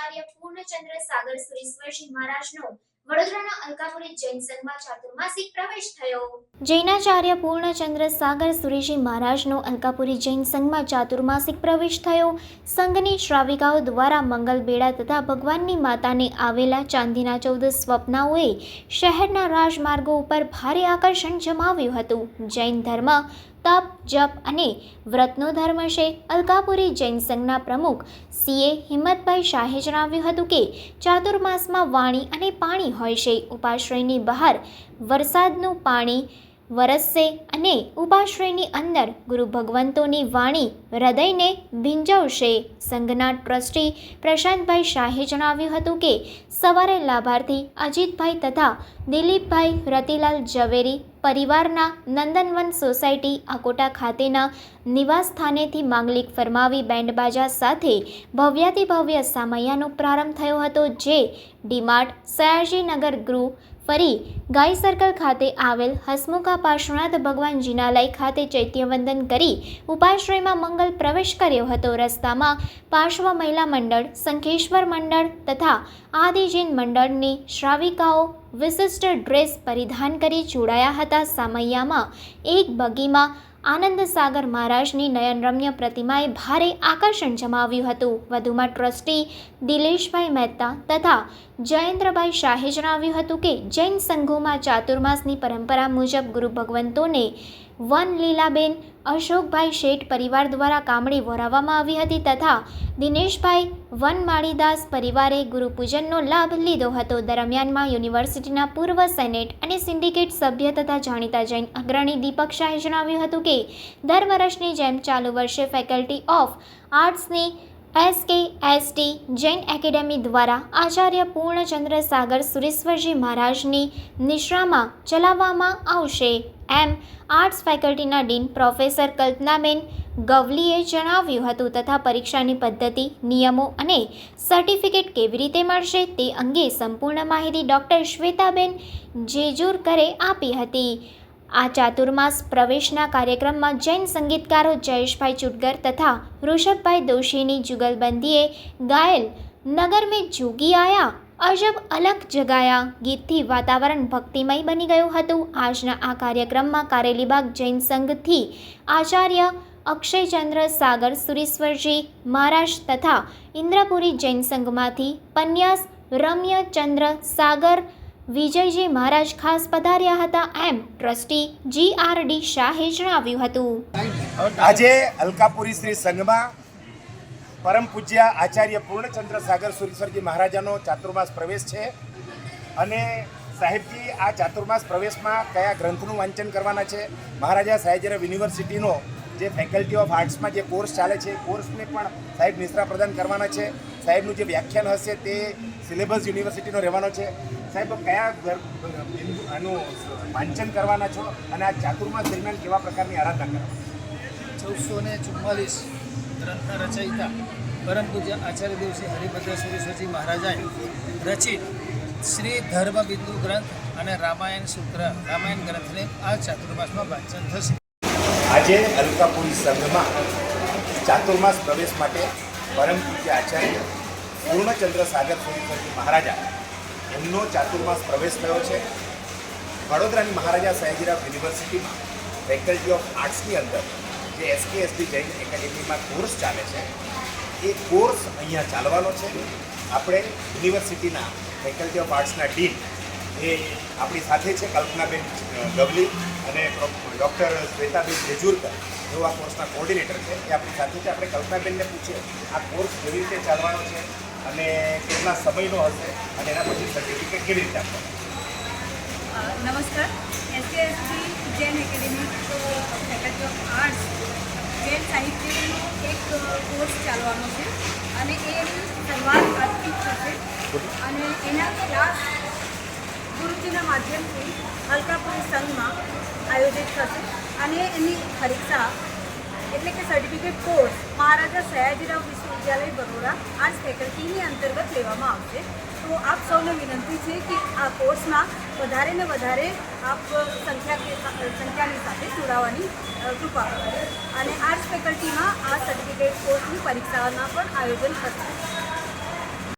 આચાર્ય પૂર્ણચંદ્ર સાગર સુરેશ્વરજી મહારાજનો વડોદરાના અલકાપુરી જૈન સંઘમાં ચાતુર્માસિક પ્રવેશ થયો। જૈનાચાર્ય પૂર્ણચંદ્ર સાગર સુરેજી મહારાજનો અલકાપુરી જૈન સંઘમાં ચાતુર્માસિક પ્રવેશ થયો। સંઘની શ્રાવિકાઓ દ્વારા મંગલ બેડા તથા ભગવાનની માતાને આવેલા ચાંદીના 14 સ્વપ્નાઓએ શહેરના રાજમાર્ગો ઉપર ભારે આકર્ષણ જમાવ્યું હતું। જૈન ધર્મ તપ જપ અને વ્રતનો ધર્મ છે। અલકાપુરી જૈન સંઘના પ્રમુખ સીએ હિંમતભાઈ શાહે જણાવ્યું હતું કે ચાતુર્માસમાં વાણી અને પાણી હોય છે। ઉપાશ્રયની બહાર વરસાદનું પાણી વરસશે અને ઉપાશ્રયની અંદર ગુરુ ભગવંતોની વાણી હૃદયને ભીંજવશે। સંઘના ટ્રસ્ટી પ્રશાંતભાઈ શાહે જણાવ્યું હતું કે સવારે લાભાર્થી અજીતભાઈ તથા દિલીપભાઈ રતિલાલ ઝવેરી પરિવારના નંદનવન સોસાયટી આકોટા ખાતેના નિવાસ સ્થાનેથી માંગલિક ફરમાવી બેન્ડબાજા સાથે ભવ્યાતિભવ્ય સામૈયાનો પ્રારંભ થયો હતો, જે ડીમાર્ટ સયાજીનગર ગૃહ ફરી ગાય સર્કલ ખાતે આવેલ હસમુખા પાર્શ્વનાથ ભગવાન જિનાલય ખાતે ચૈત્યવંદન કરી ઉપાશ્રયમાં મંગલ પ્રવેશ કર્યો હતો। રસ્તામાં પાર્શ્વ મહિલા મંડળ, શંખેશ્વર મંડળ તથા આદિ જૈન મંડળની શ્રાવિકાઓ વિશિષ્ટ ડ્રેસ પરિધાન કરી જોડાયા હતા। સામૈયામાં એક બગીમાં આનંદ સાગર મહારાજની નયનરમ્ય પ્રતિમાએ ભારે આકર્ષણ જમાવ્યું હતું। વધુમાં ટ્રસ્ટી દિલેશભાઈ મહેતા તથા જયેન્દ્રભાઈ શાહે જણાવ્યું હતું કે જૈન સંઘોમાં ચાતુર્માસની પરંપરા મુજબ ગુરુ ભગવંતોને વન લીલાબેન અશોકભાઈ શેઠ પરિવાર દ્વારા કામળી વહોરાવવામાં આવી હતી તથા દિનેશભાઈ વનમાળીદાસ પરિવારે ગુરુપૂજનનો લાભ લીધો હતો। દરમિયાનમાં યુનિવર્સિટીના પૂર્વ સેનેટ અને સિન્ડિકેટ સભ્ય તથા જાણીતા જૈન અગ્રણી દીપક શાહે જણાવ્યું હતું કે દર વર્ષની જેમ ચાલુ વર્ષે ફેકલ્ટી ઓફ આર્ટ્સની SKST જૈન એકેડેમી દ્વારા આચાર્ય પૂર્ણચંદ્ર સાગર સુરેશ્વરજી મહારાજની નિશ્રામાં ચલાવવામાં આવશે, એમ આર્ટ્સ ફેકલ્ટીના ડીન પ્રોફેસર કલ્પનાબેન ગવલીએ જણાવ્યું હતું તથા પરીક્ષાની પદ્ધતિ, નિયમો અને સર્ટિફિકેટ કેવી રીતે મળશે તે અંગે સંપૂર્ણ માહિતી ડૉક્ટર શ્વેતાબેન જેજુરકરે આપી હતી। આ ચાતુર્માસ પ્રવેશના કાર્યક્રમમાં જૈન સંગીતકારો જયેશભાઈ ચુટગર તથા ઋષભભાઈ દોશીની જુગલબંધીએ ગાયેલ નગર મેં જોગી આયા અજબ અલગ જગાયા ગીતથી વાતાવરણ ભક્તિમય બની ગયું હતું। આજના આ કાર્યક્રમમાં કારેલીબાગ જૈન સંઘથી આચાર્ય અક્ષયચંદ્ર સાગર સુરેશ્વરજી મહારાજ તથા ઇન્દ્રપુરી જૈન સંઘમાંથી પન્યાસ રમ્યચંદ્ર સાગર વિજયજી મહારાજ ખાસ પધાર્યા હતા, એમ ટ્રસ્ટી GRD શાહે જણાવ્યું હતું। આજે અલકાપુરી શ્રી સંઘમાં પરમ પૂજ્ય આચાર્ય પૂર્ણચંદ્ર સાગર સુરેશ્વરજી મહારાજાનો ચાતુર્માસ પ્રવેશ છે અને સાહેબજી આ ચાતુર્માસ પ્રવેશમાં કયા ગ્રંથનું વાંચન કરવાના છે, મહારાજા સયાજીરાવ યુનિવર્સિટીનો જે ફેકલ્ટી ઓફ આર્ટ્સમાં જે કોર્સ ચાલે છે કોર્સને પણ સાહેબ નિશ્રા પ્રદાન કરવાના છે। સાહેબનું જે વ્યાખ્યાન હશે તે સિલેબસ યુનિવર્સિટીનો રહેવાનો છે। સાહેબ કયા આનું વાંચન કરવાના છો અને આ ચાતુર્માસ દરમિયાન કેવા પ્રકારની આરાધના કરો? 1444 ગ્રંથના રચયિતા પરમ પૂજ્ય આચાર્ય દેવશ્રી હરિભદ્ર સુરેશ્વરજી મહારાજાએ રચિત શ્રી ધર્મ બિંદુ ગ્રંથ અને રામાયણ સૂત્ર રામાયણ ગ્રંથને આ ચાતુર્માસમાં વાંચન થશે। આજે અલકાપુરી સંઘમાં ચાતુર્માસ પ્રવેશ માટે પરમ પૂજ્ય આચાર્ય પૂર્ણચંદ્ર સાગર સુરેશ્વરજી મહારાજા એમનો ચાતુર્માસ પ્રવેશ થયો છે। વડોદરાની મહારાજા સયાજીરાવ યુનિવર્સિટીમાં ફેકલ્ટી ઓફ આર્ટ્સની અંદર જે SKST જૈન એકેડેમીમાં કોર્સ ચાલે છે એ કોર્સ અહીંયા ચાલવાનો છે। આપણે યુનિવર્સિટીના ફેકલ્ટી ઓફ આર્ટ્સના ડીન એ આપણી સાથે છે કલ્પનાબેન ગવલી અને ડૉક્ટર શ્વેતાબેન જેજુરકર જેઓ આ કોર્સના કોર્ડિનેટર છે એ આપણી સાથે છે। આપણે કલ્પનાબેનને પૂછીએ આ કોર્સ કેવી રીતે ચાલવાનો છે અને કેટલા સમયનો હશે અને એના પછી સર્ટિફિકેટ કેવી રીતે આપવાનું? નમસ્કાર, SKST Jain academy faculty of arts Jain સાહિત્યનો એક કોર્સ ચાલવાનો છે અને એની શરૂઆત આજથી થશે અને એના ક્લાસ ગુરુજીના માધ્યમથી અલકાપુરી સંઘમાં આયોજિત થશે અને એની પરીક્ષા એટલે કે સર્ટિફિકેટ કોર્સ મહારાજા સયાજીરાવ વિશ્વવિદ્યાલય બરોડા આર્ટ્સ ફેકલ્ટીની અંતર્ગત લેવામાં આવશે। તો આપ સૌને વિનંતી છે કે આ કોર્સમાં વધારે ને વધારે આપ સંખ્યાની સાથે જોડાવાની કૃપા કરો અને આર્ટ્સ ફેકલ્ટીમાં આ સર્ટિફિકેટ કોર્સની પરીક્ષાના પણ આયોજન થશે।